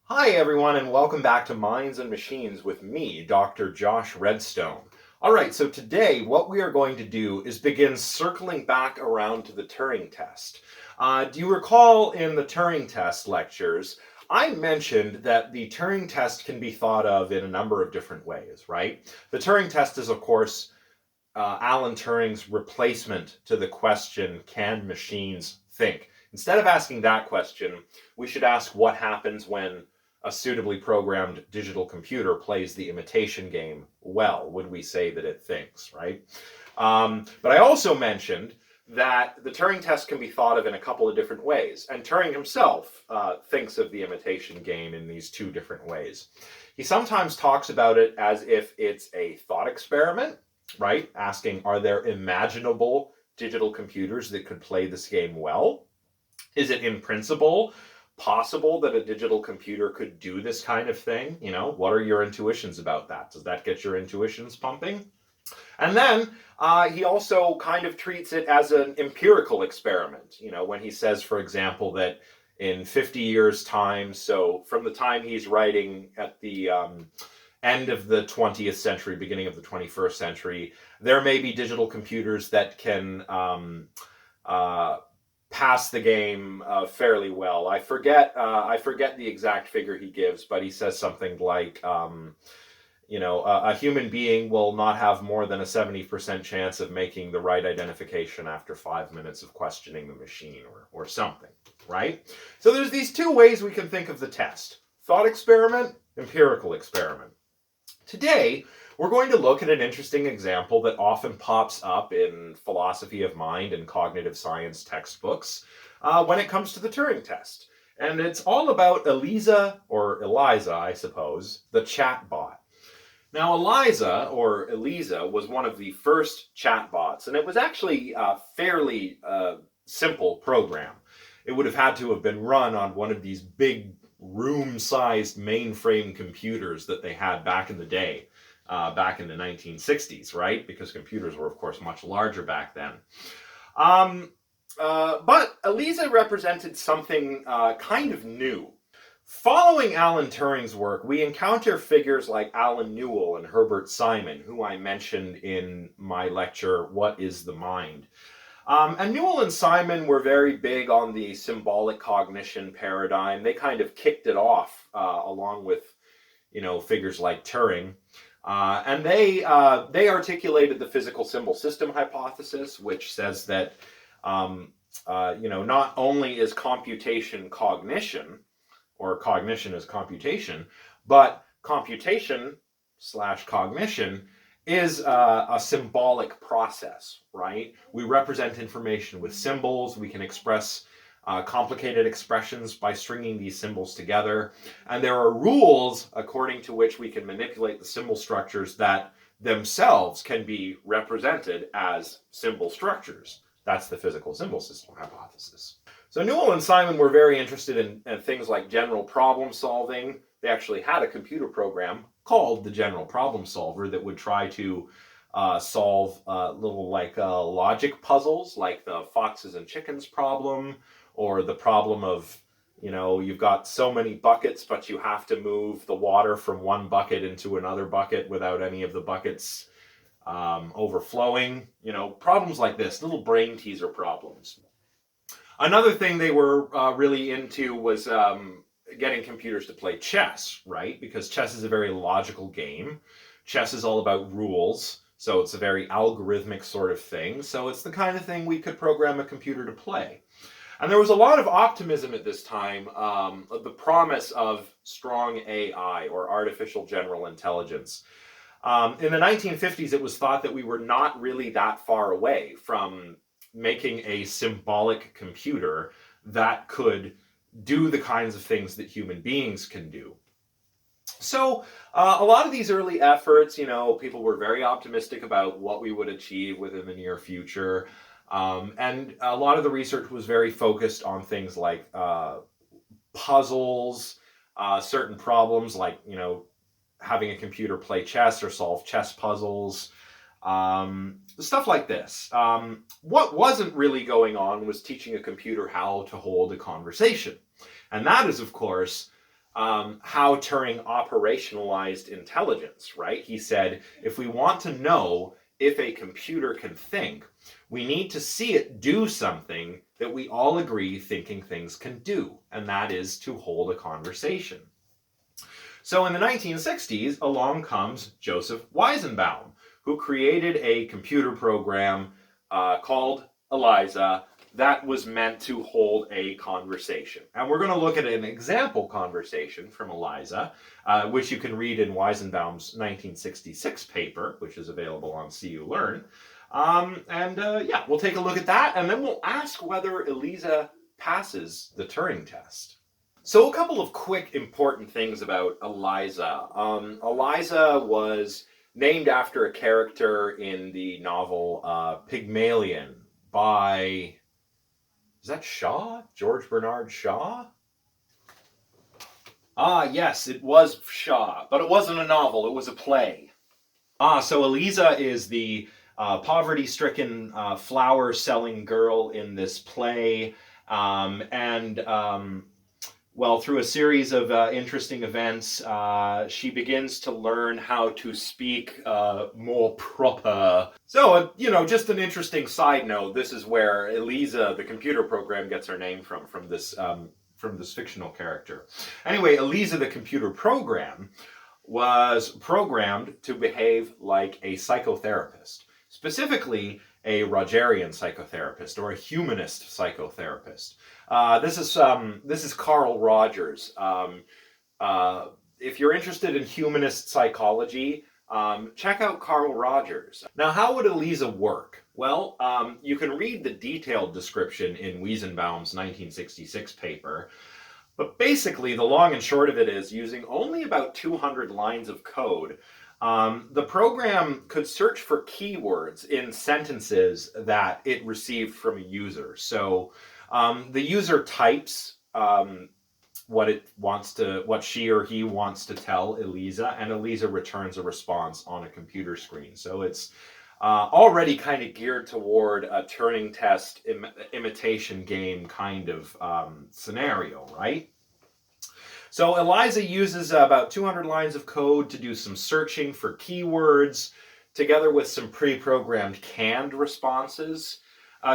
Hi everyone, and welcome back to Minds and Machines with me, Dr. Josh Redstone. Alright, so today what we are going to do is begin circling back around to the Turing test. Do you recall in the Turing test lectures, I mentioned that the Turing test can be thought of in a number of different ways, right? The Turing test is, of course, Alan Turing's replacement to the question, can machines think? Instead of asking that question, we should ask what happens when a suitably programmed digital computer plays the imitation game well. Would we say that it thinks, right? But I also mentioned that the Turing test can be thought of in a couple of different ways. And Turing himself thinks of the imitation game in these two different ways. He sometimes talks about it as if it's a thought experiment, right? Asking, are there imaginable digital computers that could play this game well? Is it in principle possible that a digital computer could do this kind of thing? You know, what are your intuitions about that? Does that get your intuitions pumping? And then he also kind of treats it as an empirical experiment. You know, when he says, for example, that in 50 years' time, so from the time he's writing at the end of the 20th century, beginning of the 21st century, there may be digital computers that can pass the game fairly well. I forget the exact figure he gives, but he says something like, a human being will not have more than a 70% chance of making the right identification after 5 minutes of questioning the machine, or something, right? So there's these two ways we can think of the test: thought experiment, empirical experiment. Today, we're going to look at an interesting example that often pops up in philosophy of mind and cognitive science textbooks when it comes to the Turing test. And it's all about ELIZA, or ELIZA, I suppose, the chatbot. Now, ELIZA was one of the first chatbots, and it was actually a fairly simple program. It would have had to have been run on one of these big room-sized mainframe computers that they had back in the day, back in the 1960s, right? Because computers were, of course, much larger back then. But ELIZA represented something kind of new. Following Alan Turing's work, we encounter figures like Alan Newell and Herbert Simon, who I mentioned in my lecture, What is the Mind? And Newell and Simon were very big on the symbolic cognition paradigm. They kind of kicked it off along with, figures like Turing. And they articulated the physical symbol system hypothesis, which says that, not only is computation cognition, or cognition is computation, but computation/cognition is a symbolic process, right? We represent information with symbols. We can express complicated expressions by stringing these symbols together. And there are rules according to which we can manipulate the symbol structures that themselves can be represented as symbol structures. That's the physical symbol system hypothesis. So Newell and Simon were very interested in things like general problem solving. They actually had a computer program called the General Problem Solver that would try to solve little logic puzzles, like the foxes and chickens problem, or the problem of, you've got so many buckets, but you have to move the water from one bucket into another bucket without any of the buckets overflowing. Problems like this, little brain teaser problems. Another thing they were really into was getting computers to play chess, right? Because chess is a very logical game. Chess is all about rules, so it's a very algorithmic sort of thing. So it's the kind of thing we could program a computer to play. And there was a lot of optimism at this time of the promise of strong AI, or artificial general intelligence. In the 1950s, it was thought that we were not really that far away from making a symbolic computer that could do the kinds of things that human beings can do. So a lot of these early efforts, people were very optimistic about what we would achieve within the near future. And a lot of the research was very focused on things like puzzles, certain problems like, having a computer play chess or solve chess puzzles, stuff like this. What wasn't really going on was teaching a computer how to hold a conversation. And that is, of course, how Turing operationalized intelligence, right? He said, if we want to know if a computer can think, we need to see it do something that we all agree thinking things can do, and that is to hold a conversation. So in the 1960s, along comes Joseph Weizenbaum, who created a computer program called ELIZA that was meant to hold a conversation. And we're going to look at an example conversation from ELIZA, which you can read in Weizenbaum's 1966 paper, which is available on CU Learn. Yeah, we'll take a look at that, and then we'll ask whether ELIZA passes the Turing test. So a couple of quick important things about ELIZA. ELIZA was named after a character in the novel Pygmalion by, is that Shaw? George Bernard Shaw? Ah, yes, it was Shaw, but it wasn't a novel, it was a play. So ELIZA is the poverty-stricken flower-selling girl in this play, well, through a series of interesting events, she begins to learn how to speak more proper. So, just an interesting side note, this is where ELIZA, the computer program, gets her name from this fictional character. Anyway, ELIZA, the computer program, was programmed to behave like a psychotherapist, specifically a Rogerian psychotherapist or a humanist psychotherapist. This is Carl Rogers. If you're interested in humanist psychology, check out Carl Rogers. Now, how would ELIZA work? Well, you can read the detailed description in Weizenbaum's 1966 paper, but basically the long and short of it is, using only about 200 lines of code, the program could search for keywords in sentences that it received from a user. So the user types what she or he wants to tell ELIZA, and ELIZA returns a response on a computer screen. So it's already kind of geared toward a Turing test imitation game kind of scenario, right? So ELIZA uses about 200 lines of code to do some searching for keywords, together with some pre-programmed canned responses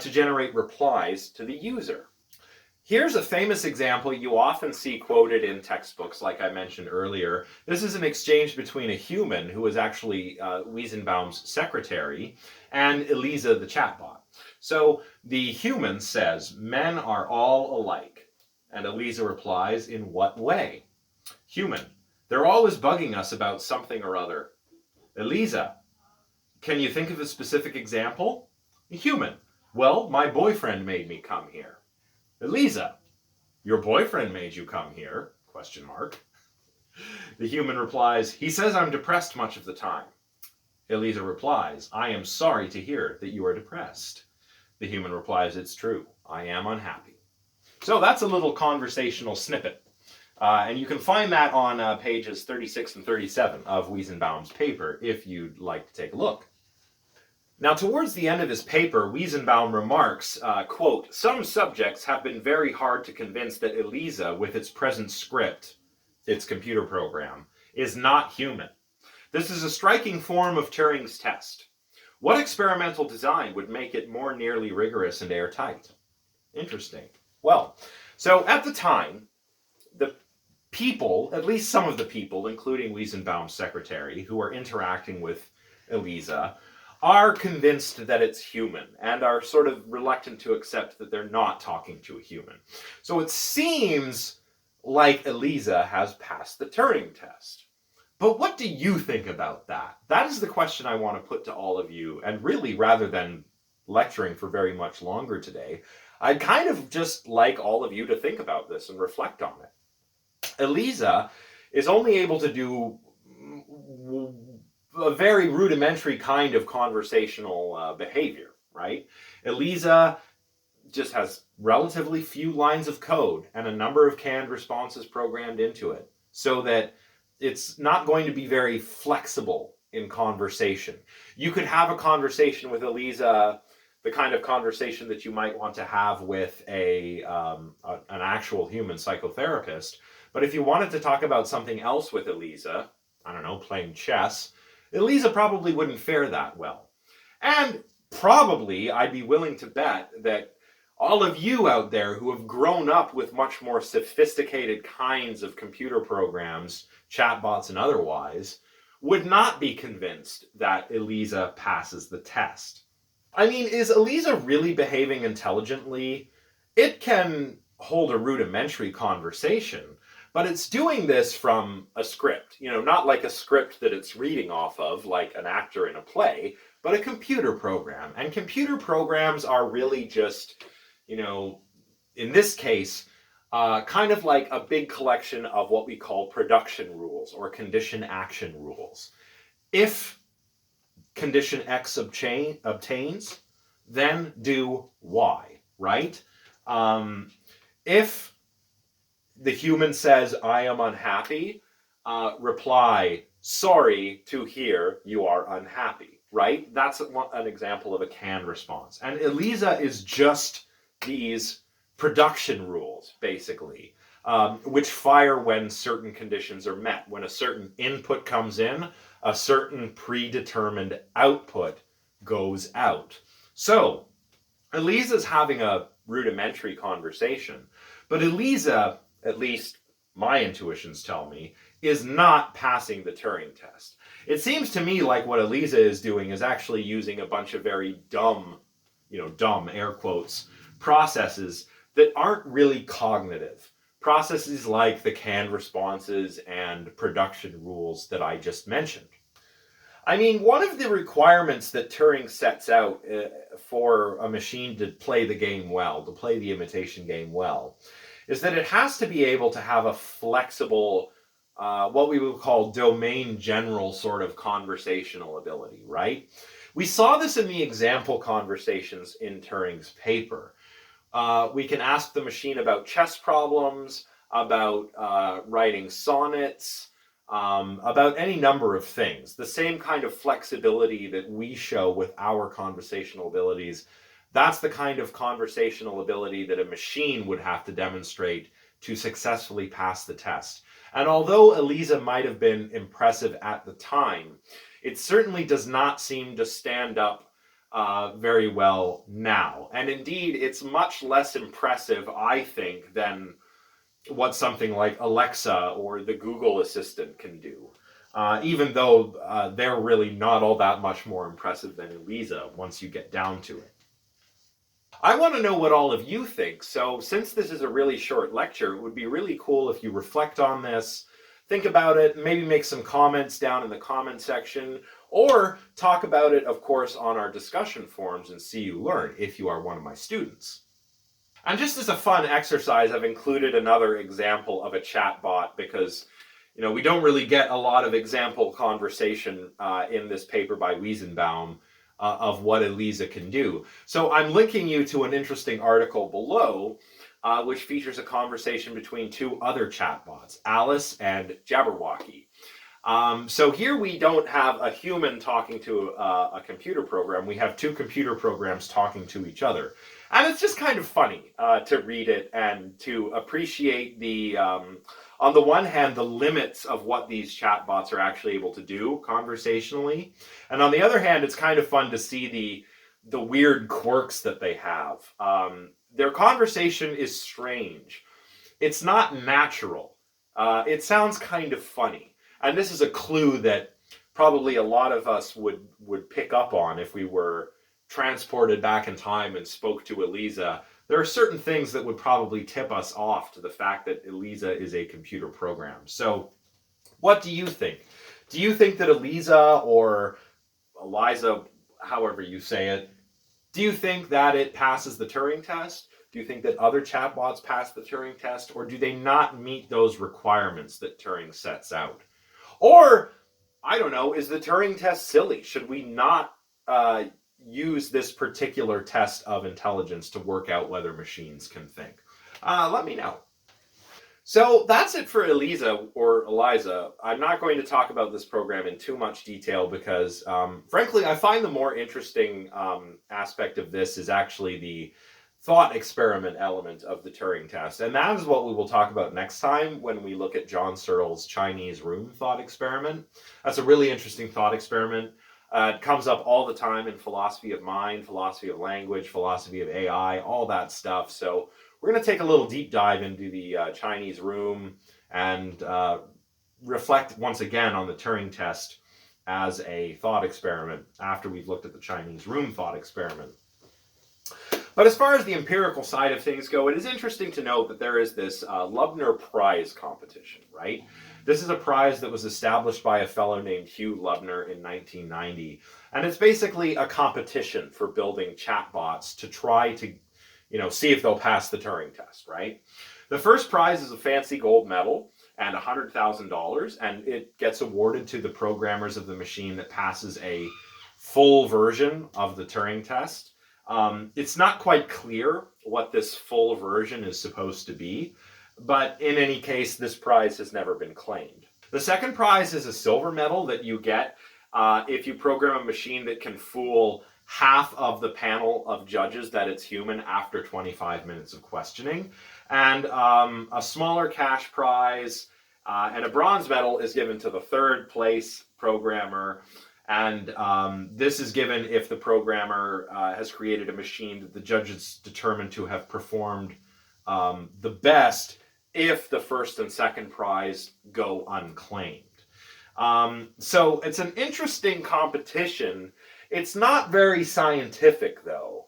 to generate replies to the user. Here's a famous example you often see quoted in textbooks, like I mentioned earlier. This is an exchange between a human, who is actually Weizenbaum's secretary, and ELIZA the Chatbot. So the human says, "Men are all alike." And ELIZA replies, "In what way?" Human: "They're always bugging us about something or other." ELIZA: "Can you think of a specific example?" Human: "Well, my boyfriend made me come here." ELIZA: "Your boyfriend made you come here? Question mark. The human replies, "He says I'm depressed much of the time." ELIZA replies, "I am sorry to hear that you are depressed." The human replies, "It's true. I am unhappy." So that's a little conversational snippet. And you can find that on pages 36 and 37 of Weizenbaum's paper if you'd like to take a look. Now, towards the end of his paper, Weizenbaum remarks, quote, "Some subjects have been very hard to convince that ELIZA, with its present script, its computer program, is not human. This is a striking form of Turing's test. What experimental design would make it more nearly rigorous and airtight?" Interesting. Well, so at the time, the people, at least some of the people, including Weizenbaum's secretary, who are interacting with ELIZA, are convinced that it's human and are sort of reluctant to accept that they're not talking to a human. So it seems like ELIZA has passed the Turing test. But what do you think about that? That is the question I want to put to all of you, and really, rather than lecturing for very much longer today, I'd kind of just like all of you to think about this and reflect on it. ELIZA is only able to do a very rudimentary kind of conversational behavior, right? ELIZA just has relatively few lines of code and a number of canned responses programmed into it, so that it's not going to be very flexible in conversation. You could have a conversation with ELIZA, the kind of conversation that you might want to have with an actual human psychotherapist, But if you wanted to talk about something else with ELIZA, I don't know, playing chess, ELIZA probably wouldn't fare that well. And probably I'd be willing to bet that all of you out there who have grown up with much more sophisticated kinds of computer programs, chatbots and otherwise, would not be convinced that ELIZA passes the test. I mean, is ELIZA really behaving intelligently? It can hold a rudimentary conversation, but it's doing this from a script. Not like a script that it's reading off of, like an actor in a play, but a computer program. And computer programs are really just, in this case, kind of like a big collection of what we call production rules or condition action rules. If condition X obtains, then do Y, right? If the human says, I am unhappy, reply, sorry to hear you are unhappy, right? That's an example of a can response. And ELIZA is just these production rules, basically, which fire when certain conditions are met. When a certain input comes in, a certain predetermined output goes out. So, ELIZA's having a rudimentary conversation, but ELIZA, at least my intuitions tell me, is not passing the Turing test. It seems to me like what ELIZA is doing is actually using a bunch of very dumb, dumb, air quotes, processes that aren't really cognitive. Processes like the canned responses and production rules that I just mentioned. I mean, one of the requirements that Turing sets out for a machine to play the game well, to play the imitation game well, is that it has to be able to have a flexible, what we would call domain general sort of conversational ability, right? We saw this in the example conversations in Turing's paper. We can ask the machine about chess problems, about writing sonnets, about any number of things. The same kind of flexibility that we show with our conversational abilities, that's the kind of conversational ability that a machine would have to demonstrate to successfully pass the test. And although ELIZA might have been impressive at the time, it certainly does not seem to stand up very well now. And indeed, it's much less impressive, I think, than what something like Alexa or the Google Assistant can do. Even though they're really not all that much more impressive than ELIZA once you get down to it. I want to know what all of you think, so since this is a really short lecture, it would be really cool if you reflect on this, think about it, maybe make some comments down in the comment section, or talk about it, of course, on our discussion forums in CU Learn if you are one of my students. And just as a fun exercise, I've included another example of a chatbot because, we don't really get a lot of example conversation in this paper by Wiesenbaum of what ELIZA can do. So I'm linking you to an interesting article below, which features a conversation between two other chatbots, Alice and Jabberwocky. So here we don't have a human talking to a computer program. We have two computer programs talking to each other. And it's just kind of funny to read it and to appreciate the, on the one hand, the limits of what these chatbots are actually able to do conversationally. And on the other hand, it's kind of fun to see the weird quirks that they have. Their conversation is strange. It's not natural. It sounds kind of funny. And this is a clue that probably a lot of us would pick up on if we were transported back in time and spoke to ELIZA. There are certain things that would probably tip us off to the fact that ELIZA is a computer program. So what do you think? Do you think that ELIZA, or ELIZA, however you say it, do you think that it passes the Turing test? Do you think that other chatbots pass the Turing test? Or do they not meet those requirements that Turing sets out? Or, I don't know, is the Turing test silly? Should we not use this particular test of intelligence to work out whether machines can think? Let me know. So that's it for ELIZA, or ELIZA. I'm not going to talk about this program in too much detail because, frankly, I find the more interesting aspect of this is actually the thought experiment element of the Turing test. And that is what we will talk about next time when we look at John Searle's Chinese room thought experiment. That's a really interesting thought experiment. It comes up all the time in philosophy of mind, philosophy of language, philosophy of AI, all that stuff. So we're going to take a little deep dive into the Chinese room and reflect once again on the Turing test as a thought experiment after we've looked at the Chinese room thought experiment. But as far as the empirical side of things go, it is interesting to note that there is this Thebner Prize competition, right? This is a prize that was established by a fellow named Hugh Thebner in 1990. And it's basically a competition for building chatbots to try to, see if they'll pass the Turing test, right? The first prize is a fancy gold medal and $100,000, and it gets awarded to the programmers of the machine that passes a full version of the Turing test. It's not quite clear what this full version is supposed to be, but in any case, this prize has never been claimed. The second prize is a silver medal that you get if you program a machine that can fool half of the panel of judges that it's human after 25 minutes of questioning. And a smaller cash prize and a bronze medal is given to the third place programmer. And this is given if the programmer has created a machine that the judges determined to have performed the best if the first and second prize go unclaimed. So it's an interesting competition. It's not very scientific, though.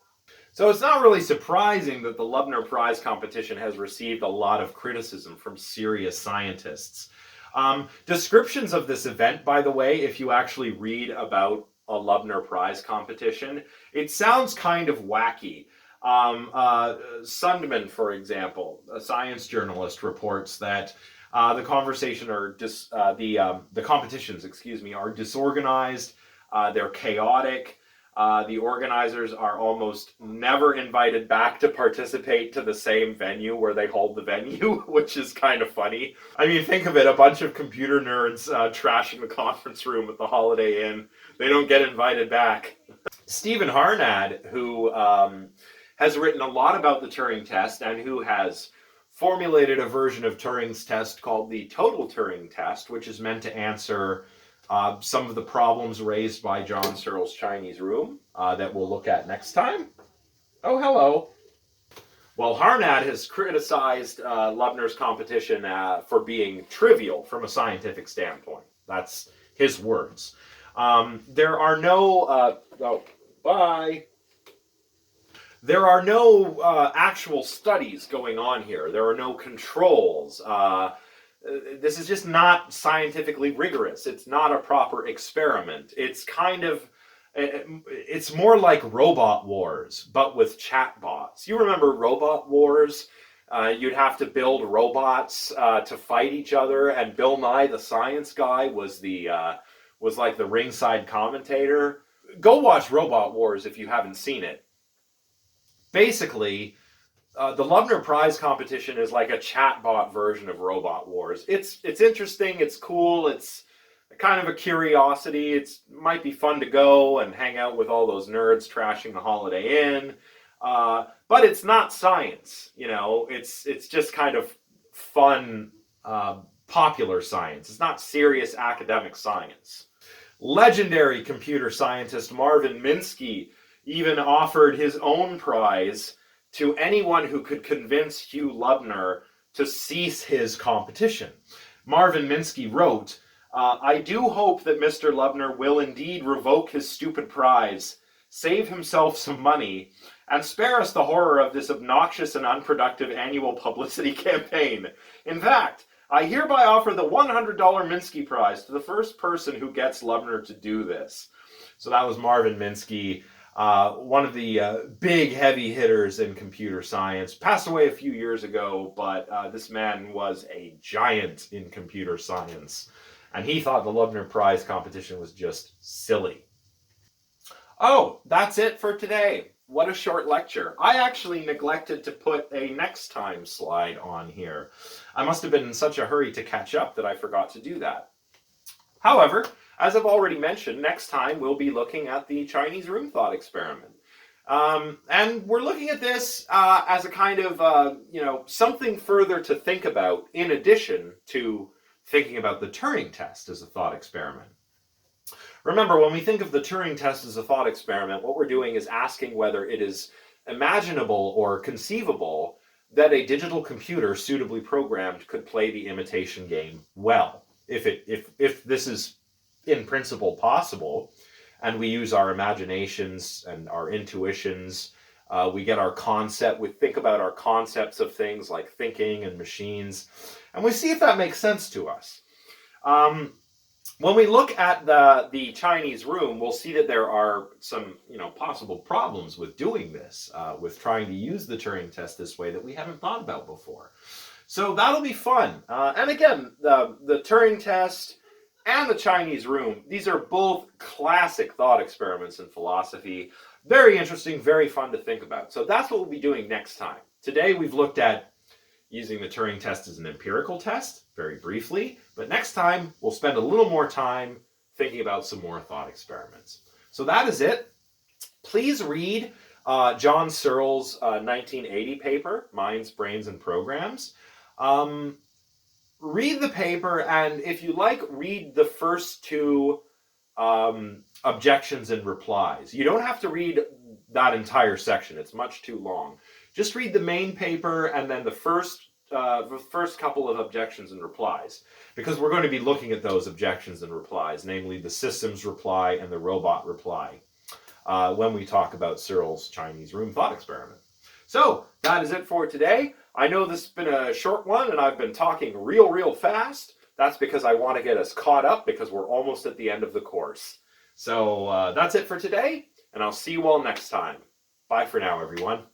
So it's not really surprising that the Thebner Prize competition has received a lot of criticism from serious scientists. Descriptions of this event, by the way, if you actually read about a Thebner Prize competition, it sounds kind of wacky. Sundman, for example, a science journalist, reports that the competitions, are disorganized. They're chaotic. The organizers are almost never invited back to participate to the same venue where they hold the venue, which is kind of funny. I mean, think of it, a bunch of computer nerds trashing the conference room at the Holiday Inn. They don't get invited back. Stephen Harnad, who has written a lot about the Turing test and who has formulated a version of Turing's test called the total Turing test, which is meant to answer some of the problems raised by John Searle's Chinese room that we'll look at next time. Oh, hello. Well, Harnad has criticized Thebner's competition for being trivial from a scientific standpoint. That's his words. There are no... There are no actual studies going on here. There are no controls. This is just not scientifically rigorous. It's not a proper experiment. It's it's more like Robot Wars, but with chatbots. You remember Robot Wars? You'd have to build robots to fight each other, and Bill Nye the Science Guy was like the ringside commentator. Go watch Robot Wars if you haven't seen it. Basically, the Thebner Prize competition is like a chatbot version of Robot Wars. It's interesting, it's cool, it's kind of a curiosity. It might be fun to go and hang out with all those nerds trashing the Holiday Inn, but it's not science. It's just kind of fun, popular science. It's not serious academic science. Legendary computer scientist Marvin Minsky even offered his own prize to anyone who could convince Hugh Thebner to cease his competition. Marvin Minsky wrote, I do hope that Mr. Thebner will indeed revoke his stupid prize, save himself some money, and spare us the horror of this obnoxious and unproductive annual publicity campaign. In fact, I hereby offer the $100 Minsky Prize to the first person who gets Thebner to do this. So that was Marvin Minsky, one of the big heavy hitters in computer science. Passed away a few years ago, but this man was a giant in computer science. And he thought the Thebner Prize competition was just silly. Oh, that's it for today. What a short lecture. I actually neglected to put a next time slide on here. I must have been in such a hurry to catch up that I forgot to do that. However, as I've already mentioned, next time we'll be looking at the Chinese room thought experiment. And we're looking at this as a kind of, something further to think about in addition to thinking about the Turing test as a thought experiment. Remember, when we think of the Turing test as a thought experiment, what we're doing is asking whether it is imaginable or conceivable that a digital computer suitably programmed could play the imitation game well. If this is in principle possible, and we use our imaginations and our intuitions, we get our concept, we think about our concepts of things like thinking and machines, and we see if that makes sense to us. When we look at the Chinese room, we'll see that there are some possible problems with doing this, with trying to use the Turing test this way that we haven't thought about before. So that'll be fun. And again, the Turing test and the Chinese room, these are both classic thought experiments in philosophy. Very interesting, very fun to think about. So that's what we'll be doing next time. Today we've looked at using the Turing test as an empirical test, very briefly. But next time, we'll spend a little more time thinking about some more thought experiments. So that is it. Please read John Searle's 1980 paper, Minds, Brains, and Programs. Read the paper, and if you like, read the first two objections and replies. You don't have to read that entire section. It's much too long. Just read the main paper and then the first couple of objections and replies, because we're going to be looking at those objections and replies, namely the systems reply and the robot reply, when we talk about Searle's Chinese room thought experiment. So that is it for today. I know this has been a short one and I've been talking real fast. That's because I want to get us caught up because we're almost at the end of the course. So that's it for today, and I'll see you all next time. Bye for now, everyone.